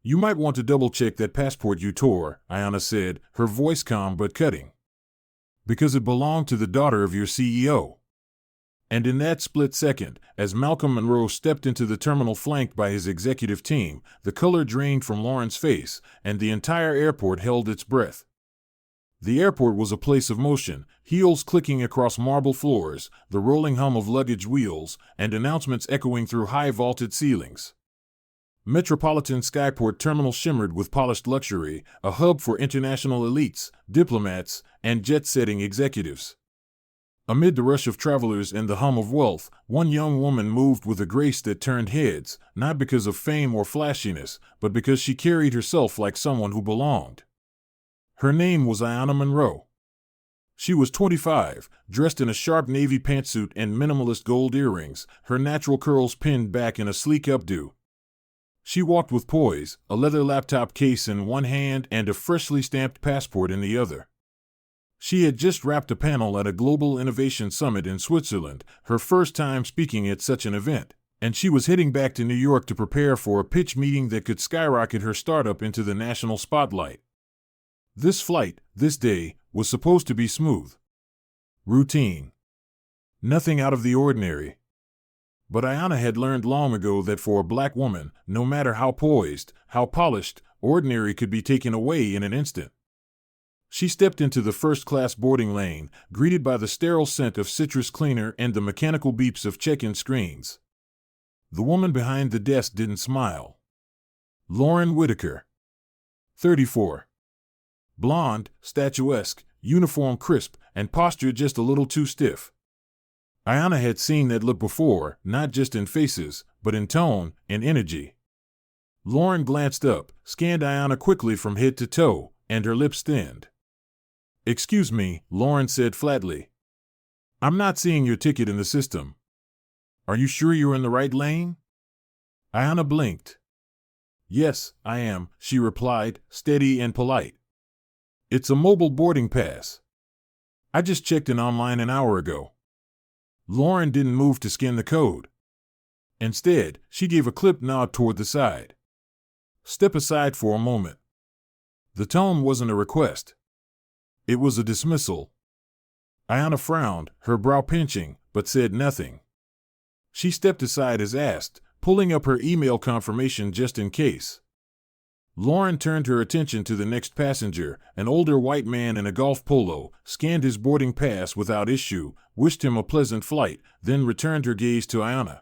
You might want to double-check that passport you tore, Ayanna said, her voice calm but cutting. Because it belonged to the daughter of your CEO. And in that split second, as Malcolm Monroe stepped into the terminal flanked by his executive team, the color drained from Lauren's face, and the entire airport held its breath. The airport was a place of motion, heels clicking across marble floors, the rolling hum of luggage wheels, and announcements echoing through high vaulted ceilings. Metropolitan Skyport Terminal shimmered with polished luxury, a hub for international elites, diplomats, and jet-setting executives. Amid the rush of travelers and the hum of wealth, one young woman moved with a grace that turned heads, not because of fame or flashiness, but because she carried herself like someone who belonged. Her name was Ayanna Monroe. She was 25, dressed in a sharp navy pantsuit and minimalist gold earrings, her natural curls pinned back in a sleek updo. She walked with poise, a leather laptop case in one hand and a freshly stamped passport in the other. She had just wrapped a panel at a global innovation summit in Switzerland, her first time speaking at such an event, and she was heading back to New York to prepare for a pitch meeting that could skyrocket her startup into the national spotlight. This flight, this day, was supposed to be smooth. Routine. Nothing out of the ordinary. But Ayanna had learned long ago that for a black woman, no matter how poised, how polished, ordinary could be taken away in an instant. She stepped into the first-class boarding lane, greeted by the sterile scent of citrus cleaner and the mechanical beeps of check-in screens. The woman behind the desk didn't smile. Lauren Whitaker. 34. Blonde, statuesque, uniform crisp, and posture just a little too stiff. Ayanna had seen that look before, not just in faces, but in tone and energy. Lauren glanced up, scanned Ayanna quickly from head to toe, and her lips thinned. "Excuse me," Lauren said flatly. "I'm not seeing your ticket in the system. Are you sure you're in the right lane?" Ayanna blinked. "Yes, I am," she replied, steady and polite. "It's a mobile boarding pass. I just checked in online an hour ago." Lauren didn't move to scan the code. Instead, she gave a clipped nod toward the side. "Step aside for a moment." The tone wasn't a request. It was a dismissal. Ayanna frowned, her brow pinching, but said nothing. She stepped aside as asked, pulling up her email confirmation just in case. Lauren turned her attention to the next passenger, an older white man in a golf polo, scanned his boarding pass without issue, wished him a pleasant flight, then returned her gaze to Ayanna.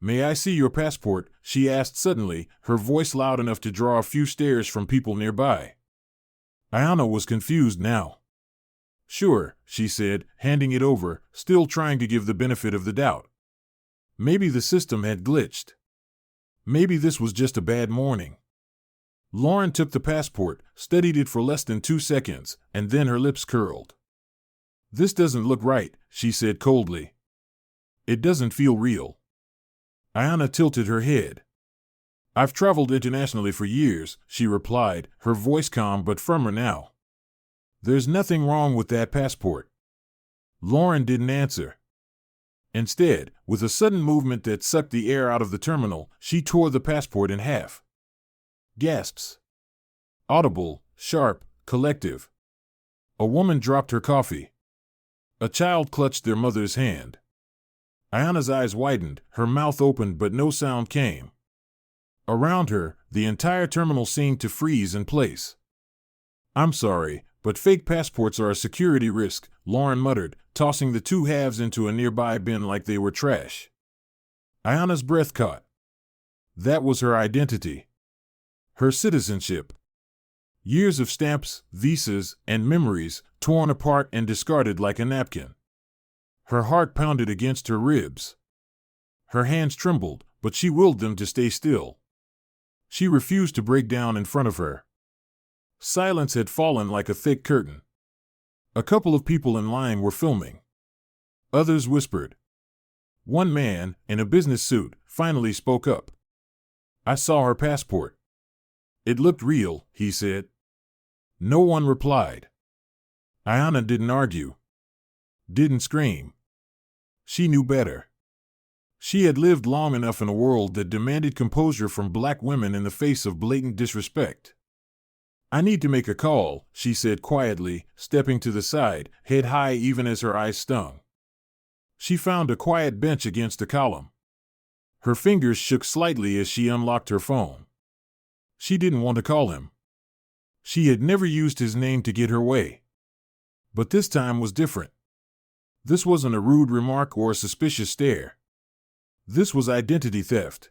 "May I see your passport?" she asked suddenly, her voice loud enough to draw a few stares from people nearby. Ayanna was confused now. "Sure," she said, handing it over, still trying to give the benefit of the doubt. Maybe the system had glitched. Maybe this was just a bad morning. Lauren took the passport, studied it for less than 2 seconds, and then her lips curled. "This doesn't look right," she said coldly. "It doesn't feel real." Ayanna tilted her head. "I've traveled internationally for years," she replied, her voice calm but firmer now. "There's nothing wrong with that passport." Lauren didn't answer. Instead, with a sudden movement that sucked the air out of the terminal, she tore the passport in half. Gasps. Audible, sharp, collective. A woman dropped her coffee. A child clutched their mother's hand. Ayanna's eyes widened, her mouth opened but no sound came. Around her, the entire terminal seemed to freeze in place. "I'm sorry, but fake passports are a security risk," Lauren muttered, tossing the 2 halves into a nearby bin like they were trash. Ayanna's breath caught. That was her identity. Her citizenship. Years of stamps, visas, and memories, torn apart and discarded like a napkin. Her heart pounded against her ribs. Her hands trembled, but she willed them to stay still. She refused to break down in front of her. Silence had fallen like a thick curtain. A couple of people in line were filming. Others whispered. One man, in a business suit, finally spoke up. "I saw her passport. It looked real," he said. No one replied. Ayanna didn't argue. Didn't scream. She knew better. She had lived long enough in a world that demanded composure from black women in the face of blatant disrespect. "I need to make a call," she said quietly, stepping to the side, head high even as her eyes stung. She found a quiet bench against a column. Her fingers shook slightly as she unlocked her phone. She didn't want to call him. She had never used his name to get her way. But this time was different. This wasn't a rude remark or a suspicious stare. This was identity theft.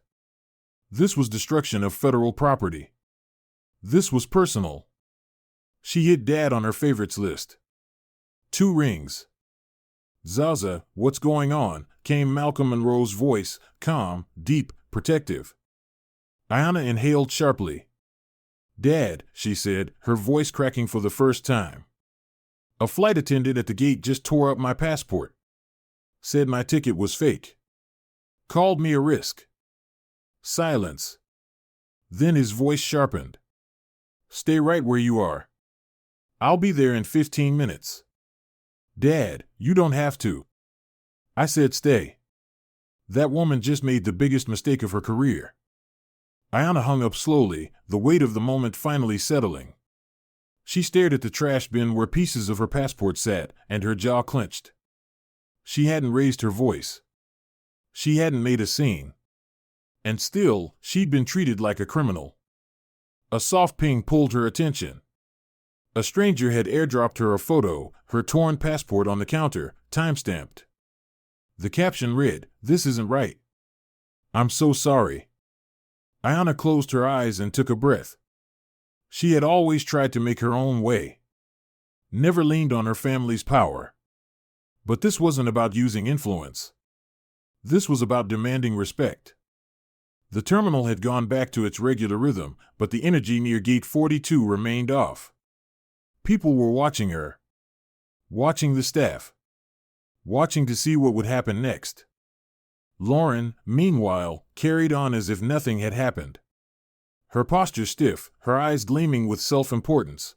This was destruction of federal property. This was personal. She hit Dad on her favorites list. 2 rings. "Zaza, what's going on?" came Malcolm Monroe's voice, calm, deep, protective. Ayanna inhaled sharply. "Dad," she said, her voice cracking for the first time. "A flight attendant at the gate just tore up my passport. Said my ticket was fake. Called me a risk." Silence. Then his voice sharpened. "Stay right where you are. I'll be there in 15 minutes. "Dad, you don't have to." I said stay. That woman just made the biggest mistake of her career. Ayanna hung up slowly, the weight of the moment finally settling. She stared at the trash bin where pieces of her passport sat, and her jaw clenched. She hadn't raised her voice. She hadn't made a scene. And still, she'd been treated like a criminal. A soft ping pulled her attention. A stranger had airdropped her a photo, her torn passport on the counter, time-stamped. The caption read, "This isn't right. I'm so sorry." Ayanna closed her eyes and took a breath. She had always tried to make her own way. Never leaned on her family's power. But this wasn't about using influence. This was about demanding respect. The terminal had gone back to its regular rhythm, but the energy near Gate 42 remained off. People were watching her. Watching the staff. Watching to see what would happen next. Lauren, meanwhile, carried on as if nothing had happened. Her posture stiff, her eyes gleaming with self-importance.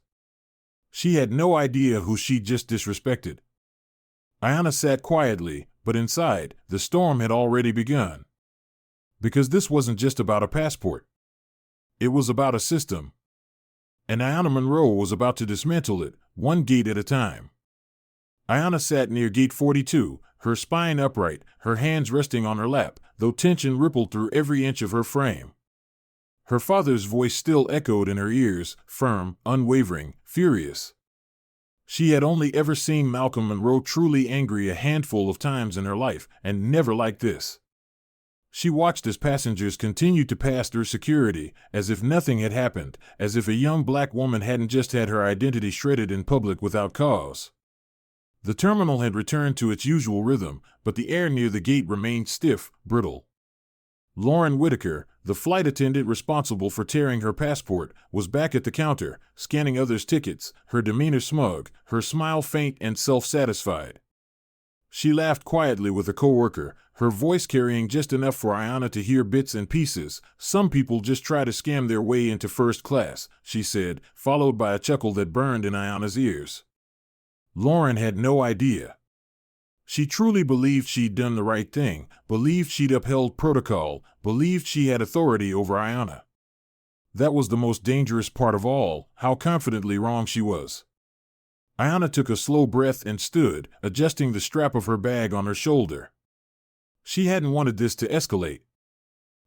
She had no idea who she'd just disrespected. Ayanna sat quietly, but inside, the storm had already begun. Because this wasn't just about a passport. It was about a system. And Ayanna Monroe was about to dismantle it, one gate at a time. Ayanna sat near Gate 42, her spine upright, her hands resting on her lap, though tension rippled through every inch of her frame. Her father's voice still echoed in her ears, firm, unwavering, furious. She had only ever seen Malcolm Monroe truly angry a handful of times in her life, and never like this. She watched as passengers continued to pass through security, as if nothing had happened, as if a young black woman hadn't just had her identity shredded in public without cause. The terminal had returned to its usual rhythm, but the air near the gate remained stiff, brittle. Lauren Whitaker, the flight attendant responsible for tearing her passport, was back at the counter, scanning others' tickets, her demeanor smug, her smile faint and self-satisfied. She laughed quietly with a coworker, her voice carrying just enough for Ayanna to hear bits and pieces. "Some people just try to scam their way into first class," she said, followed by a chuckle that burned in Ayanna's ears. Lauren had no idea. She truly believed she'd done the right thing, believed she'd upheld protocol, believed she had authority over Ayanna. That was the most dangerous part of all, how confidently wrong she was. Ayanna took a slow breath and stood, adjusting the strap of her bag on her shoulder. She hadn't wanted this to escalate.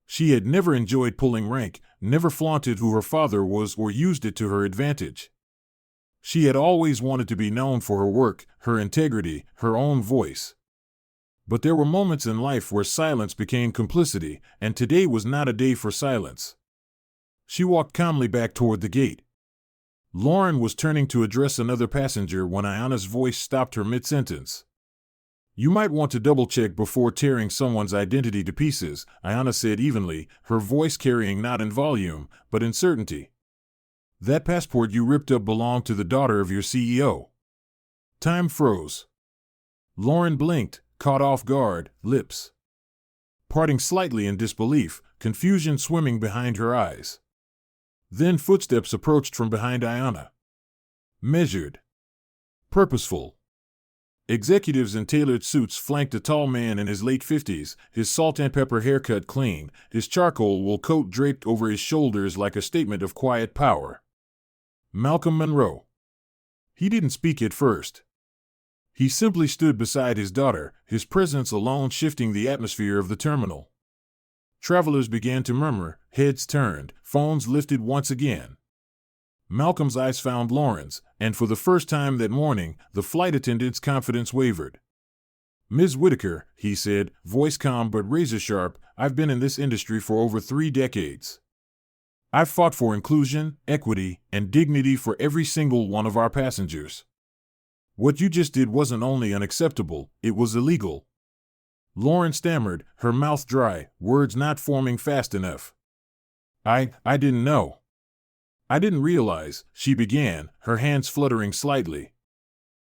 She had never enjoyed pulling rank, never flaunted who her father was or used it to her advantage. She had always wanted to be known for her work, her integrity, her own voice. But there were moments in life where silence became complicity, and today was not a day for silence. She walked calmly back toward the gate. Lauren was turning to address another passenger when Ayanna's voice stopped her mid-sentence. "You might want to double-check before tearing someone's identity to pieces," Ayanna said evenly, her voice carrying not in volume, but in certainty. "That passport you ripped up belonged to the daughter of your CEO." Time froze. Lauren blinked, caught off guard, lips parting slightly in disbelief, confusion swimming behind her eyes. Then footsteps approached from behind Ayanna. Measured. Purposeful. Executives in tailored suits flanked a tall man in his late 50s, his salt and pepper haircut clean, his charcoal wool coat draped over his shoulders like a statement of quiet power. Malcolm Monroe. He didn't speak at first. He simply stood beside his daughter, his presence alone shifting the atmosphere of the terminal. Travelers began to murmur, heads turned, phones lifted once again. Malcolm's eyes found Lauren's, and for the first time that morning, the flight attendant's confidence wavered. "Ms. Whitaker," he said, voice calm but razor-sharp, "I've been in this industry for over 3 decades. I've fought for inclusion, equity, and dignity for every single one of our passengers. What you just did wasn't only unacceptable, it was illegal." Lauren stammered, her mouth dry, words not forming fast enough. I didn't know. I didn't realize," she began, her hands fluttering slightly.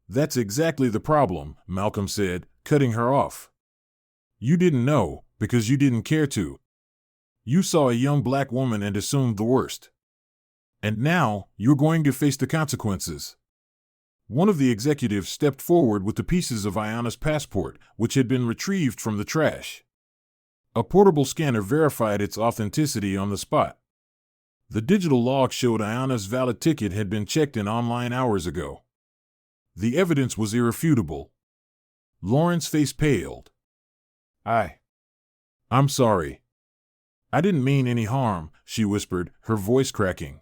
"That's exactly the problem," Malcolm said, cutting her off. "You didn't know, because you didn't care to. You saw a young black woman and assumed the worst. And now, you're going to face the consequences." One of the executives stepped forward with the pieces of Ayanna's passport, which had been retrieved from the trash. A portable scanner verified its authenticity on the spot. The digital log showed Ayanna's valid ticket had been checked in online hours ago. The evidence was irrefutable. Lauren's face paled. I'm sorry. I didn't mean any harm," she whispered, her voice cracking.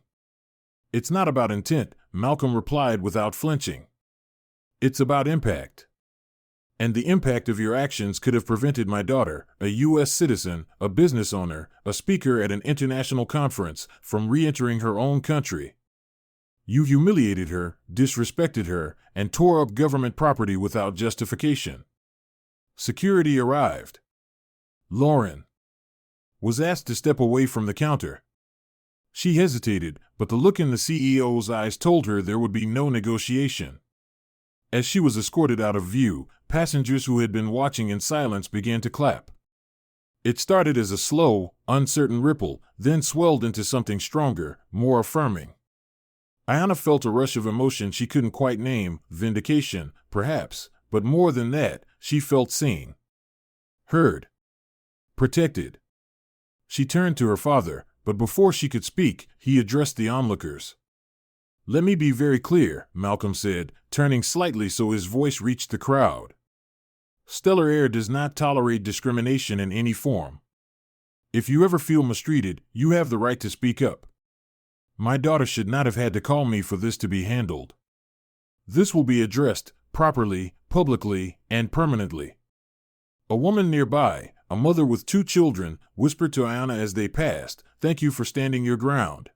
"It's not about intent," Malcolm replied without flinching. "It's about impact. And the impact of your actions could have prevented my daughter, a U.S. citizen, a business owner, a speaker at an international conference, from re-entering her own country. You humiliated her, disrespected her, and tore up government property without justification." Security arrived. Lauren was asked to step away from the counter. She hesitated, but the look in the CEO's eyes told her there would be no negotiation. As she was escorted out of view, passengers who had been watching in silence began to clap. It started as a slow, uncertain ripple, then swelled into something stronger, more affirming. Ayanna felt a rush of emotion she couldn't quite name, vindication, perhaps, but more than that, she felt seen. Heard. Protected. She turned to her father, but before she could speak, he addressed the onlookers. "Let me be very clear," Malcolm said, turning slightly so his voice reached the crowd. "Stellar Air does not tolerate discrimination in any form. If you ever feel mistreated, you have the right to speak up. My daughter should not have had to call me for this to be handled. This will be addressed, properly, publicly, and permanently." A woman nearby, a mother with 2 children, whispered to Ayanna as they passed, "Thank you for standing your ground."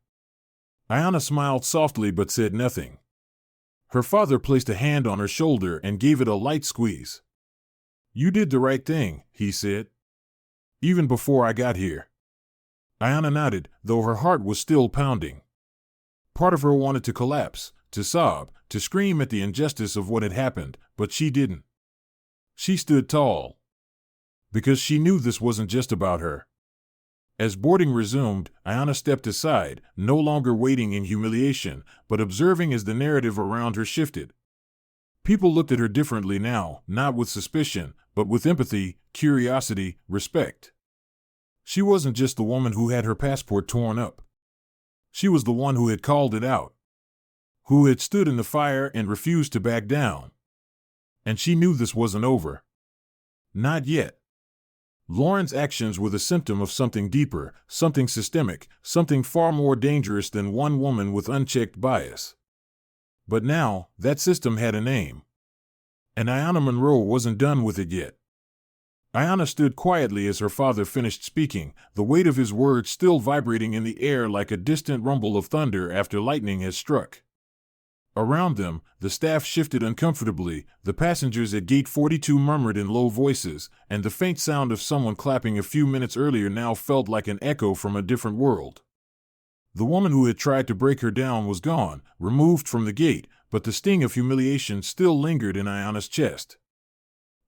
Ayanna smiled softly but said nothing. Her father placed a hand on her shoulder and gave it a light squeeze. "You did the right thing," he said. "Even before I got here." Ayanna nodded, though her heart was still pounding. Part of her wanted to collapse, to sob, to scream at the injustice of what had happened, but she didn't. She stood tall. Because she knew this wasn't just about her. As boarding resumed, Ayanna stepped aside, no longer waiting in humiliation, but observing as the narrative around her shifted. People looked at her differently now, not with suspicion, but with empathy, curiosity, respect. She wasn't just the woman who had her passport torn up. She was the one who had called it out, who had stood in the fire and refused to back down. And she knew this wasn't over. Not yet. Lauren's actions were the symptom of something deeper, something systemic, something far more dangerous than one woman with unchecked bias. But now, that system had a name. And Ayanna Monroe wasn't done with it yet. Ayanna stood quietly as her father finished speaking, the weight of his words still vibrating in the air like a distant rumble of thunder after lightning has struck. Around them, the staff shifted uncomfortably, the passengers at Gate 42 murmured in low voices, and the faint sound of someone clapping a few minutes earlier now felt like an echo from a different world. The woman who had tried to break her down was gone, removed from the gate, but the sting of humiliation still lingered in Ayanna's chest.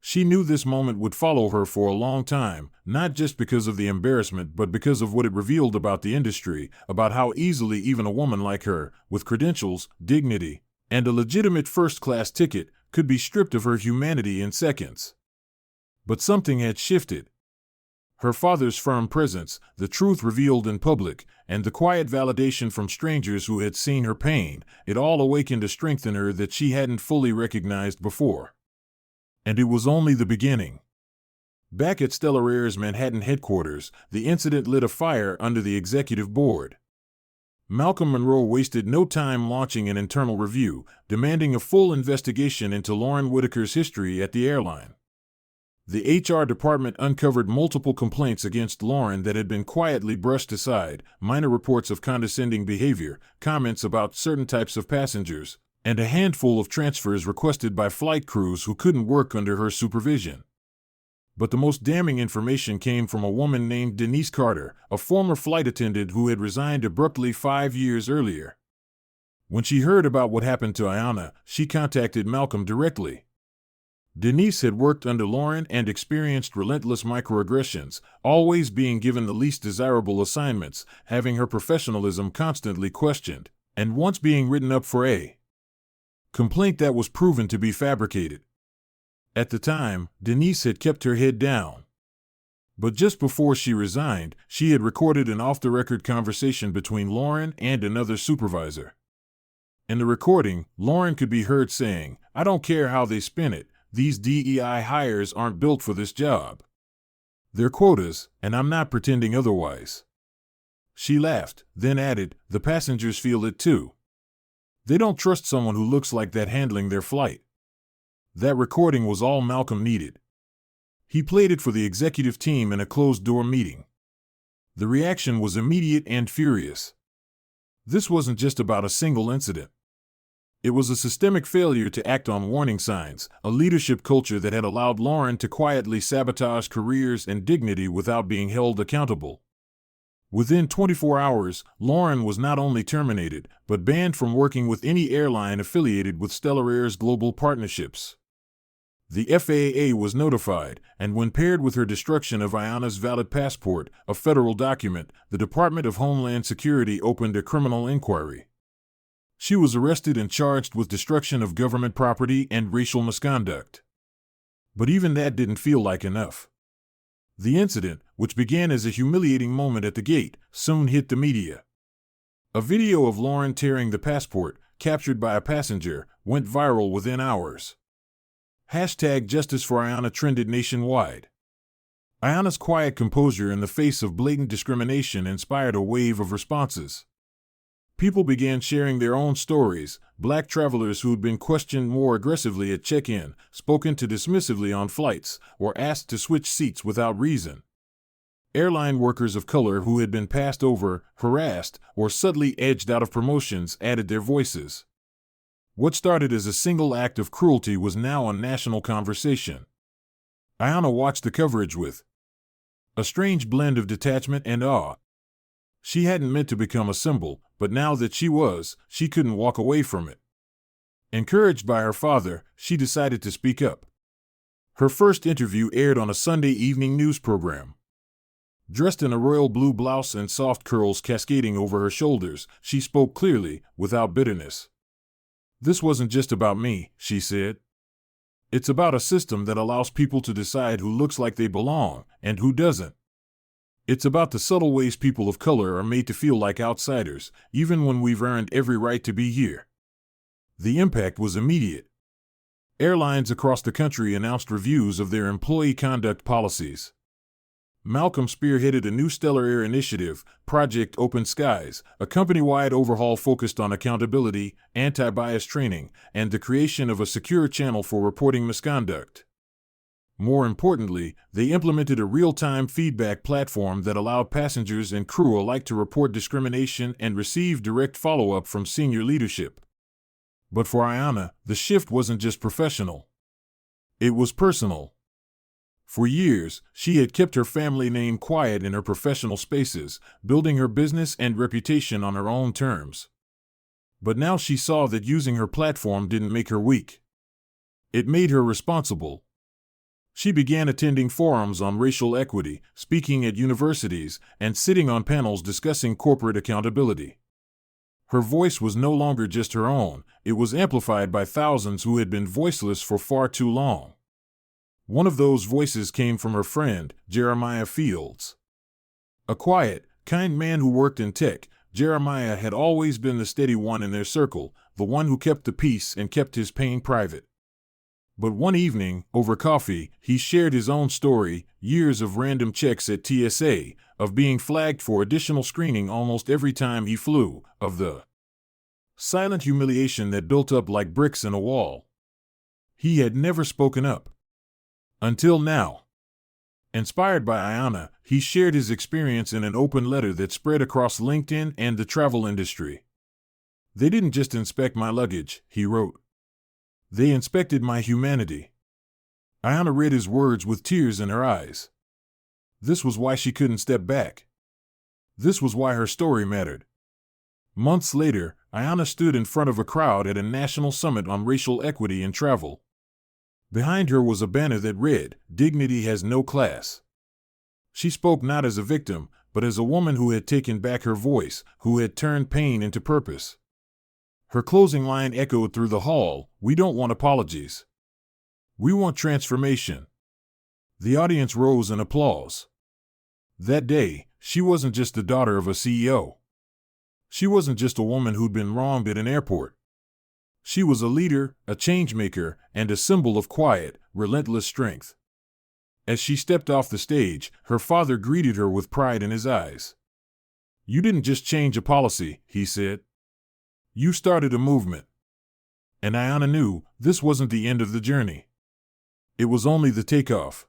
She knew this moment would follow her for a long time, not just because of the embarrassment but because of what it revealed about the industry, about how easily even a woman like her, with credentials, dignity, and a legitimate first-class ticket, could be stripped of her humanity in seconds. But something had shifted. Her father's firm presence, the truth revealed in public, and the quiet validation from strangers who had seen her pain, it all awakened a strength in her that she hadn't fully recognized before. And it was only the beginning. Back at Stellarere's Manhattan headquarters, the incident lit a fire under the executive board. Malcolm Monroe wasted no time launching an internal review, demanding a full investigation into Lauren Whitaker's history at the airline. The HR department uncovered multiple complaints against Lauren that had been quietly brushed aside, minor reports of condescending behavior, comments about certain types of passengers, and a handful of transfers requested by flight crews who couldn't work under her supervision. But the most damning information came from a woman named Denise Carter, a former flight attendant who had resigned abruptly 5 years earlier. When she heard about what happened to Ayanna, she contacted Malcolm directly. Denise had worked under Lauren and experienced relentless microaggressions, always being given the least desirable assignments, having her professionalism constantly questioned, and once being written up for a complaint that was proven to be fabricated. At the time, Denise had kept her head down. But just before she resigned, she had recorded an off-the-record conversation between Lauren and another supervisor. In the recording, Lauren could be heard saying, "I don't care how they spin it, these DEI hires aren't built for this job. They're quotas, and I'm not pretending otherwise." She laughed, then added, "The passengers feel it too. They don't trust someone who looks like that handling their flight." That recording was all Malcolm needed. He played it for the executive team in a closed-door meeting. The reaction was immediate and furious. This wasn't just about a single incident. It was a systemic failure to act on warning signs, a leadership culture that had allowed Lauren to quietly sabotage careers and dignity without being held accountable. Within 24 hours, Lauren was not only terminated, but banned from working with any airline affiliated with Stellarere's global partnerships. The FAA was notified, and when paired with her destruction of Ayanna's valid passport, a federal document, the Department of Homeland Security opened a criminal inquiry. She was arrested and charged with destruction of government property and racial misconduct. But even that didn't feel like enough. The incident, which began as a humiliating moment at the gate, soon hit the media. A video of Lauren tearing the passport, captured by a passenger, went viral within hours. #Justice for Ayanna trended nationwide. Ayanna's quiet composure in the face of blatant discrimination inspired a wave of responses. People began sharing their own stories, black travelers who'd been questioned more aggressively at check-in, spoken to dismissively on flights, or asked to switch seats without reason. Airline workers of color who had been passed over, harassed, or subtly edged out of promotions added their voices. What started as a single act of cruelty was now a national conversation. Ayanna watched the coverage with a strange blend of detachment and awe. She hadn't meant to become a symbol, but now that she was, she couldn't walk away from it. Encouraged by her father, she decided to speak up. Her first interview aired on a Sunday evening news program. Dressed in a royal blue blouse and soft curls cascading over her shoulders, she spoke clearly, without bitterness. "This wasn't just about me," she said. "It's about a system that allows people to decide who looks like they belong and who doesn't. It's about the subtle ways people of color are made to feel like outsiders, even when we've earned every right to be here." The impact was immediate. Airlines across the country announced reviews of their employee conduct policies. Malcolm spearheaded a new Stellarere initiative, Project Open Skies, a company-wide overhaul focused on accountability, anti-bias training, and the creation of a secure channel for reporting misconduct. More importantly, they implemented a real-time feedback platform that allowed passengers and crew alike to report discrimination and receive direct follow-up from senior leadership. But for Ayanna, the shift wasn't just professional. It was personal. For years, she had kept her family name quiet in her professional spaces, building her business and reputation on her own terms. But now she saw that using her platform didn't make her weak. It made her responsible. She began attending forums on racial equity, speaking at universities, and sitting on panels discussing corporate accountability. Her voice was no longer just her own, it was amplified by thousands who had been voiceless for far too long. One of those voices came from her friend, Jeremiah Fields. A quiet, kind man who worked in tech, Jeremiah had always been the steady one in their circle, the one who kept the peace and kept his pain private. But one evening, over coffee, he shared his own story, years of random checks at TSA, of being flagged for additional screening almost every time he flew, of the silent humiliation that built up like bricks in a wall. He had never spoken up. Until now. Inspired by Ayanna, he shared his experience in an open letter that spread across LinkedIn and the travel industry. "They didn't just inspect my luggage," he wrote. "They inspected my humanity." Ayanna read his words with tears in her eyes. This was why she couldn't step back. This was why her story mattered. Months later, Ayanna stood in front of a crowd at a national summit on racial equity in travel. Behind her was a banner that read, "Dignity has no class." She spoke not as a victim, but as a woman who had taken back her voice, who had turned pain into purpose. Her closing line echoed through the hall, "We don't want apologies. We want transformation." The audience rose in applause. That day, she wasn't just the daughter of a CEO. She wasn't just a woman who'd been wronged at an airport. She was a leader, a changemaker, and a symbol of quiet, relentless strength. As she stepped off the stage, her father greeted her with pride in his eyes. "You didn't just change a policy," he said. "You started a movement." And Ayanna knew this wasn't the end of the journey. It was only the takeoff.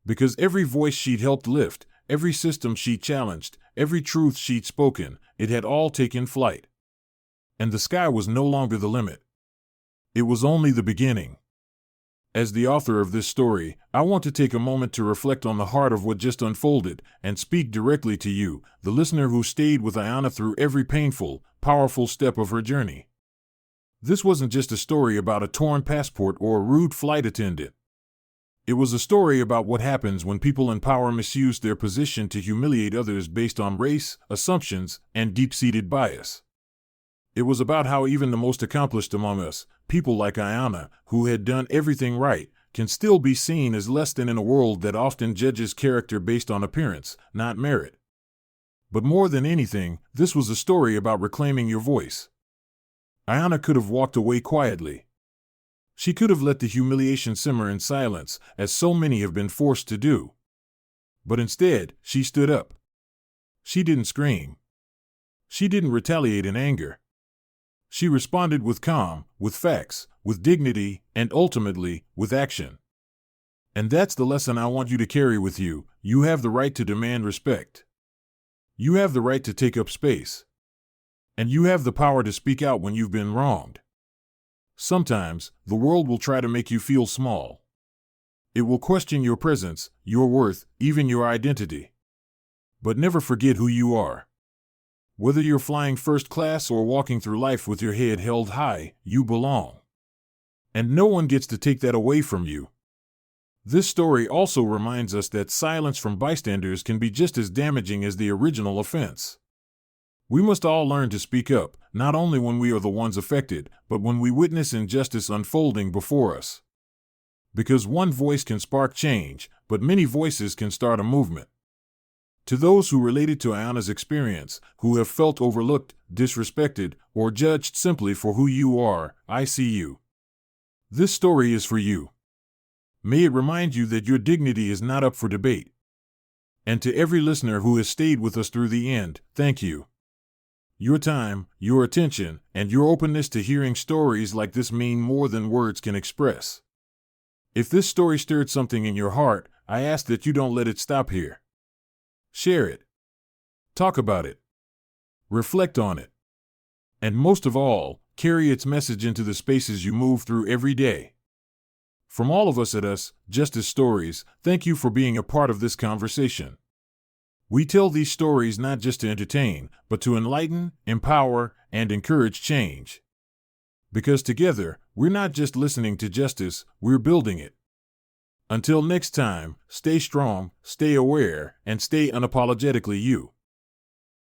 Because every voice she'd helped lift, every system she'd challenged, every truth she'd spoken, it had all taken flight. And the sky was no longer the limit. It was only the beginning. As the author of this story, I want to take a moment to reflect on the heart of what just unfolded and speak directly to you, the listener who stayed with Ayanna through every painful, powerful step of her journey. This wasn't just a story about a torn passport or a rude flight attendant. It was a story about what happens when people in power misuse their position to humiliate others based on race, assumptions, and deep-seated bias. It was about how even the most accomplished among us, people like Ayanna, who had done everything right, can still be seen as less than in a world that often judges character based on appearance, not merit. But more than anything, this was a story about reclaiming your voice. Ayanna could have walked away quietly. She could have let the humiliation simmer in silence, as so many have been forced to do. But instead, she stood up. She didn't scream. She didn't retaliate in anger. She responded with calm, with facts, with dignity, and ultimately, with action. And that's the lesson I want you to carry with you. You have the right to demand respect. You have the right to take up space. And you have the power to speak out when you've been wronged. Sometimes, the world will try to make you feel small. It will question your presence, your worth, even your identity. But never forget who you are. Whether you're flying first class or walking through life with your head held high, you belong. And no one gets to take that away from you. This story also reminds us that silence from bystanders can be just as damaging as the original offense. We must all learn to speak up, not only when we are the ones affected, but when we witness injustice unfolding before us. Because one voice can spark change, but many voices can start a movement. To those who related to Ayanna's experience, who have felt overlooked, disrespected, or judged simply for who you are, I see you. This story is for you. May it remind you that your dignity is not up for debate. And to every listener who has stayed with us through the end, thank you. Your time, your attention, and your openness to hearing stories like this mean more than words can express. If this story stirred something in your heart, I ask that you don't let it stop here. Share it. Talk about it. Reflect on it. And most of all, carry its message into the spaces you move through every day. From all of us at Us, Justice Stories, thank you for being a part of this conversation. We tell these stories not just to entertain, but to enlighten, empower, and encourage change. Because together, we're not just listening to justice, we're building it. Until next time, stay strong, stay aware, and stay unapologetically you.